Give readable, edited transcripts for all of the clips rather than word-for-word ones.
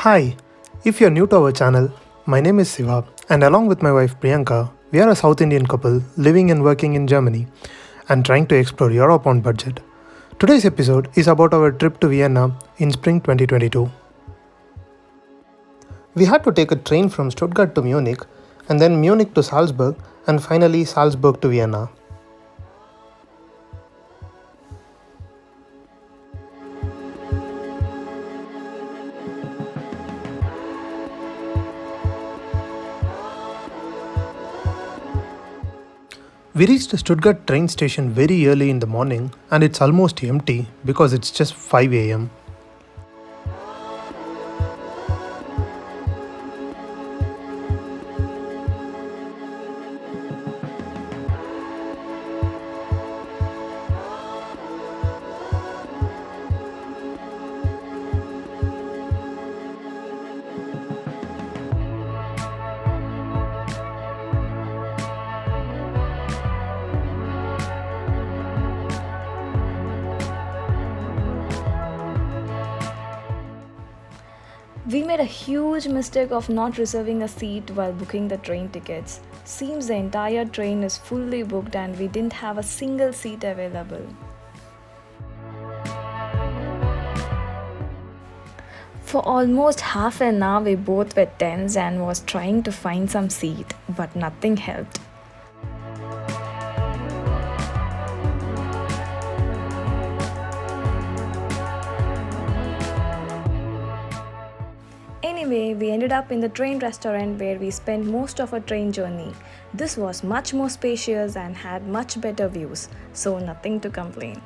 Hi, if you're new to our channel, my name is Siva and along with my wife Priyanka, we are a South Indian couple living and working in Germany and trying to explore Europe on budget. Today's episode is about our trip to Vienna in spring 2022. We had to take a train from Stuttgart to Munich and then Munich to Salzburg and finally Salzburg to Vienna. We reached the Stuttgart train station very early in the morning and it's almost empty because it's just 5 am. We made a huge mistake of not reserving a seat while booking the train tickets. Seems the entire train is fully booked and we didn't have a single seat available. For almost half an hour we both were tense and was trying to find some seat, but nothing helped. Anyway, we ended up in the train restaurant where we spent most of our train journey. This was much more spacious and had much better views, so nothing to complain.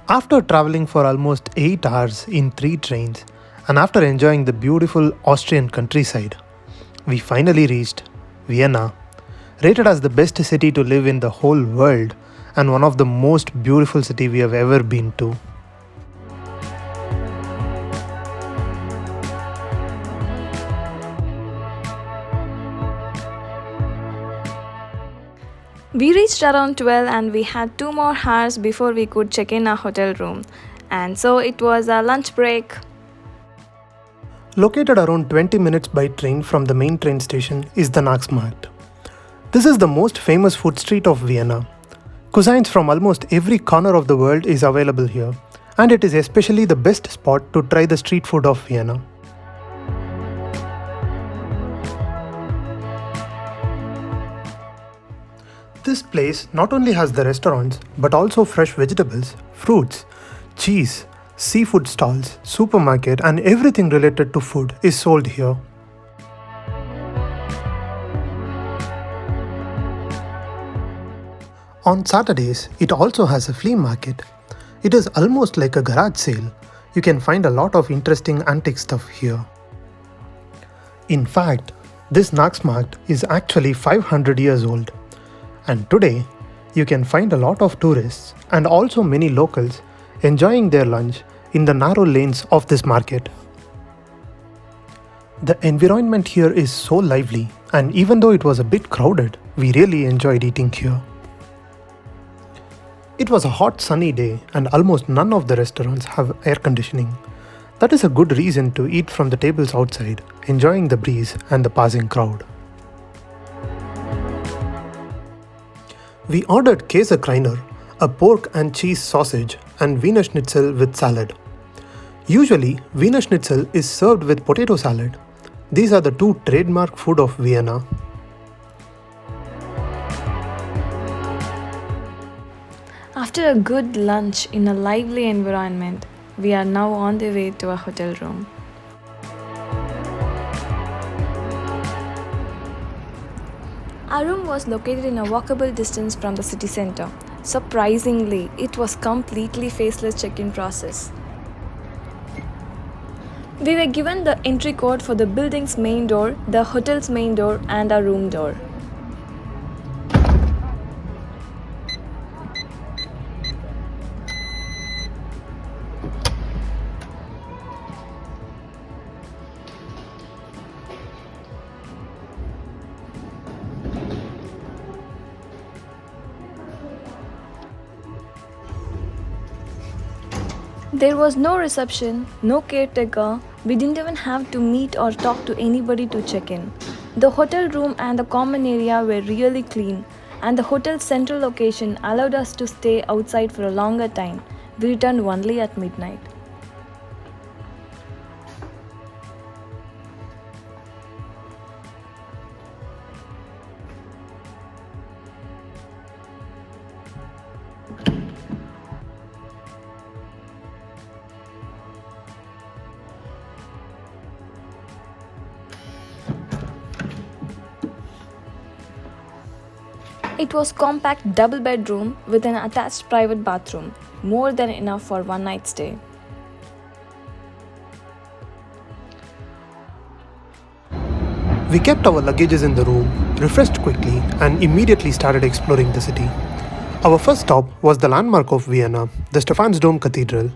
After traveling for almost 8 hours in 3 trains and after enjoying the beautiful Austrian countryside, we finally reached Vienna, rated as the best city to live in the whole world and one of the most beautiful cities we have ever been to. We reached around 12 and we had 2 more hours before we could check in our hotel room. And so it was a lunch break. Located around 20 minutes by train from the main train station is the NaschMarkt. This is the most famous food street of Vienna. Cuisines from almost every corner of the world is available here, and it is especially the best spot to try the street food of Vienna. This place not only has the restaurants, but also fresh vegetables, fruits, cheese, seafood stalls, supermarket, and everything related to food is sold here. On Saturdays, it also has a flea market. It is almost like a garage sale. You can find a lot of interesting antique stuff here. In fact, this NaschMarkt is actually 500 years old. And today, you can find a lot of tourists and also many locals enjoying their lunch in the narrow lanes of this market. The environment here is so lively, and even though it was a bit crowded, we really enjoyed eating here. It was a hot sunny day and almost none of the restaurants have air conditioning. That is a good reason to eat from the tables outside, enjoying the breeze and the passing crowd. We ordered Käsekreiner, a pork and cheese sausage, and Wiener Schnitzel with salad. Usually, Wiener Schnitzel is served with potato salad. These are the 2 trademark food of Vienna. After a good lunch in a lively environment, we are now on the way to our hotel room. Our room was located in a walkable distance from the city center. Surprisingly, it was completely faceless check-in process. We were given the entry code for the building's main door, the hotel's main door, and our room door. There was no reception, no caretaker, we didn't even have to meet or talk to anybody to check in. The hotel room and the common area were really clean, and the hotel's central location allowed us to stay outside for a longer time. We returned only at midnight. It was compact double bedroom with an attached private bathroom, more than enough for one night stay. We kept our luggages in the room, refreshed quickly, and immediately started exploring the city. Our first stop was the landmark of Vienna, the Stephansdom Cathedral.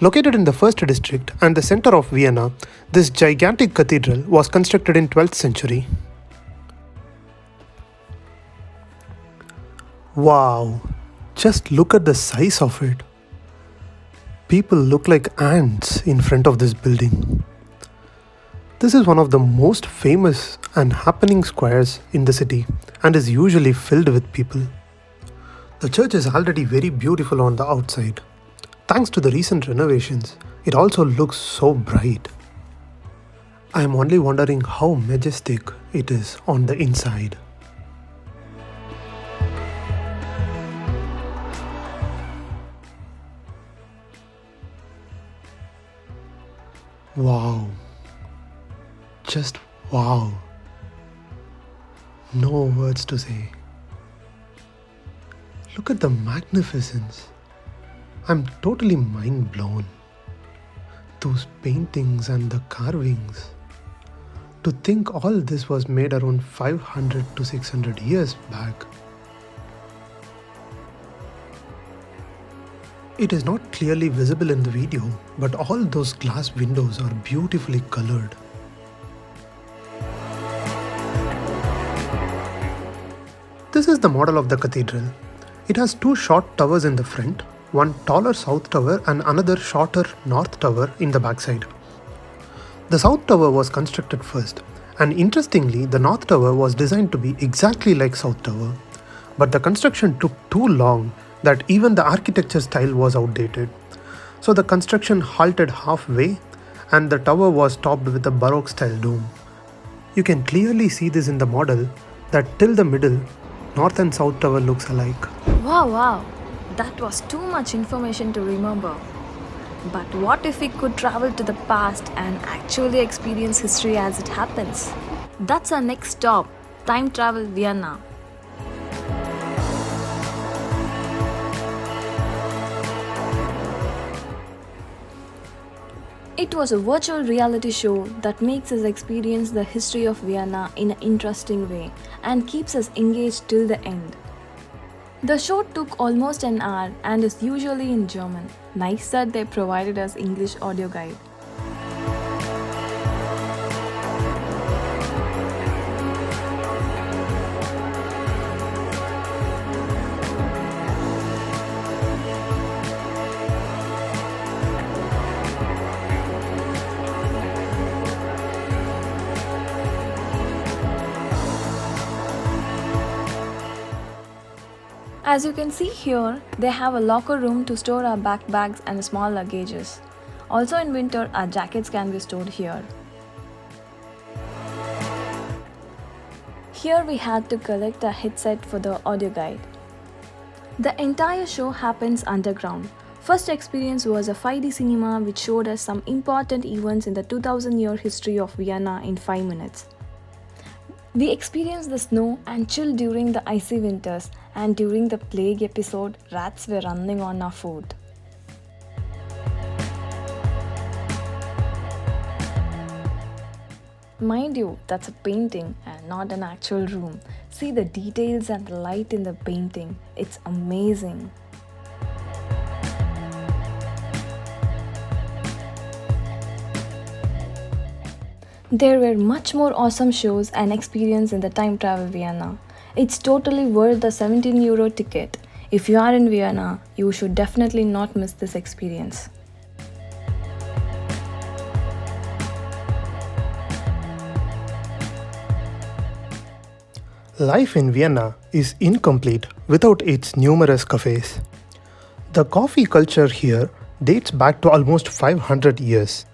Located in the first district and the center of Vienna, this gigantic cathedral was constructed in 12th century. Wow, just look at the size of it. People look like ants in front of this building. This is one of the most famous and happening squares in the city and is usually filled with people. The church is already very beautiful on the outside. Thanks to the recent renovations, it also looks so bright. I am only wondering how majestic it is on the inside. Wow. Just wow. No words to say. Look at the magnificence. I'm totally mind blown. Those paintings and the carvings. To think all this was made around 500 to 600 years back. It is not clearly visible in the video, but all those glass windows are beautifully colored. This is the model of the cathedral. It has two short towers in the front, one taller south tower and another shorter north tower in the backside. The south tower was constructed first, and interestingly, the north tower was designed to be exactly like south tower, but the construction took too long that even the architecture style was outdated. So the construction halted halfway and the tower was topped with a Baroque style dome. You can clearly see this in the model that till the middle, north and south tower looks alike. Wow, that was too much information to remember. But what if we could travel to the past and actually experience history as it happens? That's our next stop, time travel Vienna. It was a virtual reality show that makes us experience the history of Vienna in an interesting way and keeps us engaged till the end. The show took almost an hour and is usually in German. Nice that they provided us English audio guide. As you can see here, they have a locker room to store our backpacks and small luggages. Also in winter, our jackets can be stored here. Here we had to collect a headset for the audio guide. The entire show happens underground. First experience was a 5D cinema which showed us some important events in the 2000-year history of Vienna in 5 minutes. We experienced the snow and chill during the icy winters, and during the plague episode, rats were running on our food. Mind you, that's a painting and not an actual room. See the details and the light in the painting. It's amazing. There were much more awesome shows and experience in the time travel Vienna. It's totally worth the €17 ticket. If you are in Vienna, you should definitely not miss this experience. Life in Vienna is incomplete without its numerous cafes. The coffee culture here dates back to almost 500 years.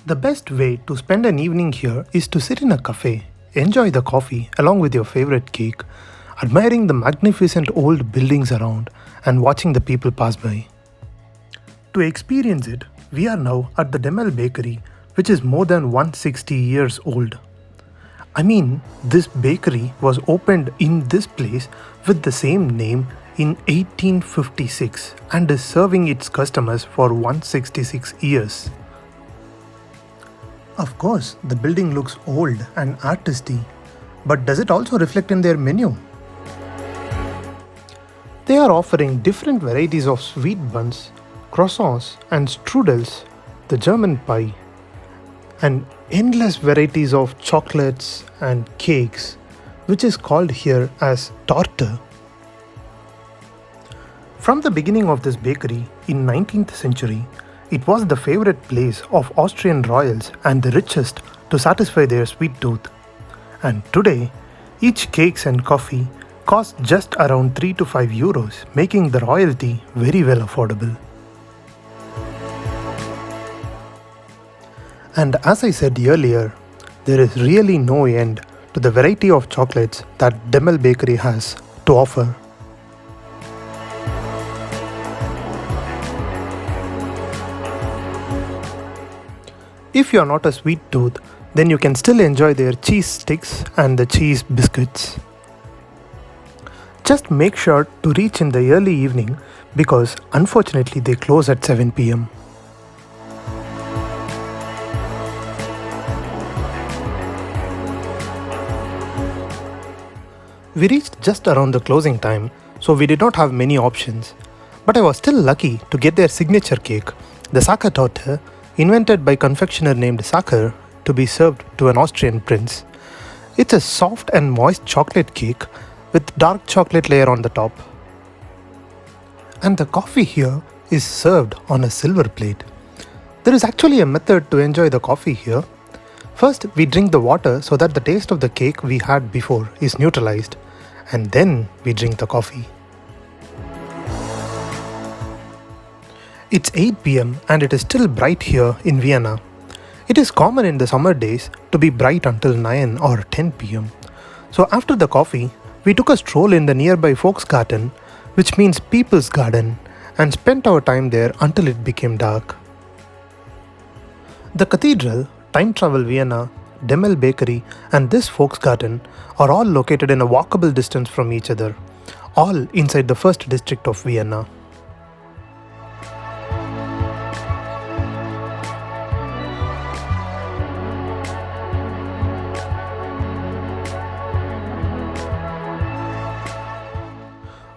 The best way to spend an evening here is to sit in a cafe, enjoy the coffee along with your favorite cake, admiring the magnificent old buildings around, and watching the people pass by. To experience it, we are now at the Demel Bakery, which is more than 160 years old. I mean, this bakery was opened in this place with the same name in 1856 and is serving its customers for 166 years. Of course, the building looks old and artisty, but does it also reflect in their menu? They are offering different varieties of sweet buns, croissants and strudels, the German pie, and endless varieties of chocolates and cakes, which is called here as Torte. From the beginning of this bakery in 19th century, it was the favorite place of Austrian royals and the richest to satisfy their sweet tooth. And today, each cakes and coffee cost just around 3 to 5 euros, making the royalty very well affordable. And as I said earlier, there is really no end to the variety of chocolates that Demel Bakery has to offer. If you are not a sweet tooth, then you can still enjoy their cheese sticks and the cheese biscuits. Just make sure to reach in the early evening because unfortunately they close at 7 pm. We reached just around the closing time, so we did not have many options. But I was still lucky to get their signature cake, the Sacher Torte, invented by confectioner named Sacher to be served to an Austrian prince. It's a soft and moist chocolate cake with dark chocolate layer on the top. And the coffee here is served on a silver plate. There is actually a method to enjoy the coffee here. First, we drink the water so that the taste of the cake we had before is neutralized, and then we drink the coffee. It's 8 pm and it is still bright here in Vienna. It is common in the summer days to be bright until 9 or 10 pm. So after the coffee, we took a stroll in the nearby VolksGarten, which means People's Garden, and spent our time there until it became dark. The cathedral, Time Travel Vienna, Demel Bakery and this VolksGarten are all located in a walkable distance from each other, all inside the first district of Vienna.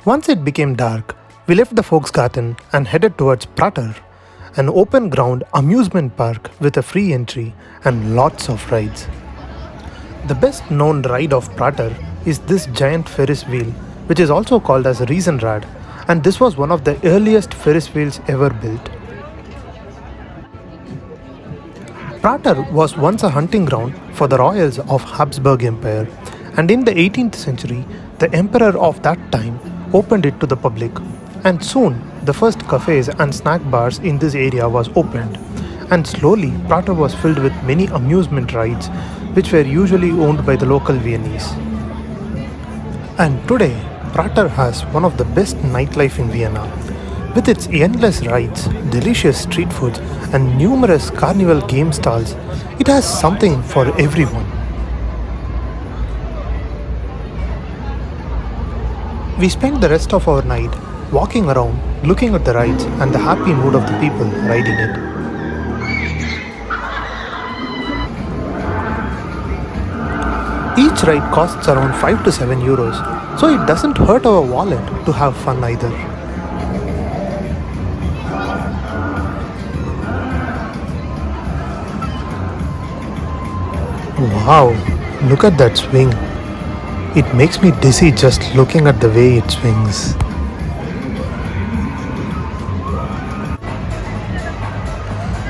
Once it became dark, we left the VolksGarten and headed towards Prater, an open ground amusement park with a free entry and lots of rides. The best known ride of Prater is this giant Ferris wheel, which is also called as Riesenrad, and this was one of the earliest Ferris wheels ever built. Prater was once a hunting ground for the royals of Habsburg Empire, and in the 18th century, the emperor of that time opened it to the public, and soon the first cafes and snack bars in this area was opened, and slowly Prater was filled with many amusement rides which were usually owned by the local Viennese. And today Prater has one of the best nightlife in Vienna. With its endless rides, delicious street foods and numerous carnival game stalls, it has something for everyone. We spent the rest of our night walking around, looking at the rides and the happy mood of the people riding it. Each ride costs around 5 to 7 euros, so it doesn't hurt our wallet to have fun either. Wow, look at that swing. It makes me dizzy just looking at the way it swings.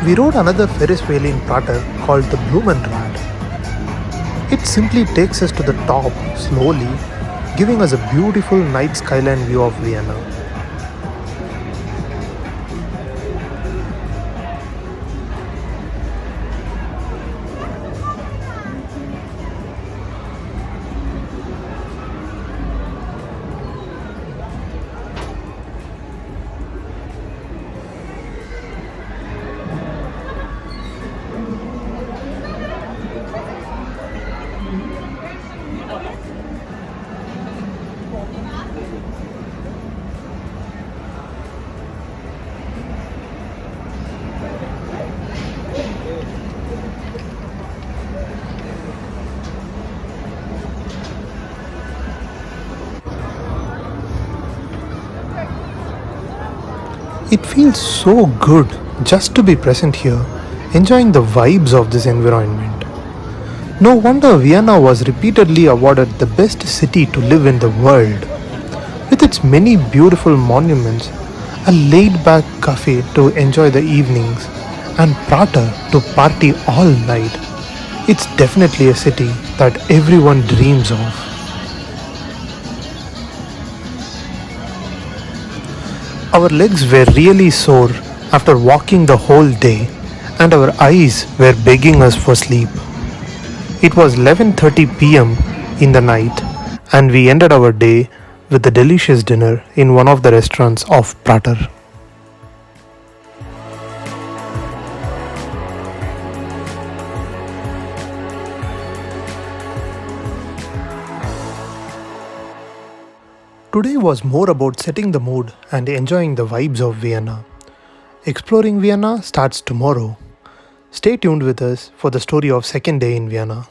We rode another Ferris wheel in Prater called the Blumenrad. It simply takes us to the top slowly giving us a beautiful night skyline view of Vienna. It feels so good just to be present here, enjoying the vibes of this environment. No wonder Vienna was repeatedly awarded the best city to live in the world. With its many beautiful monuments, a laid-back cafe to enjoy the evenings, and Prater to party all night, it's definitely a city that everyone dreams of. Our legs were really sore after walking the whole day, and our eyes were begging us for sleep. It was 11:30 p.m. in the night, and we ended our day with a delicious dinner in one of the restaurants of Prater. Today was more about setting the mood and enjoying the vibes of Vienna. Exploring Vienna starts tomorrow. Stay tuned with us for the story of second day in Vienna.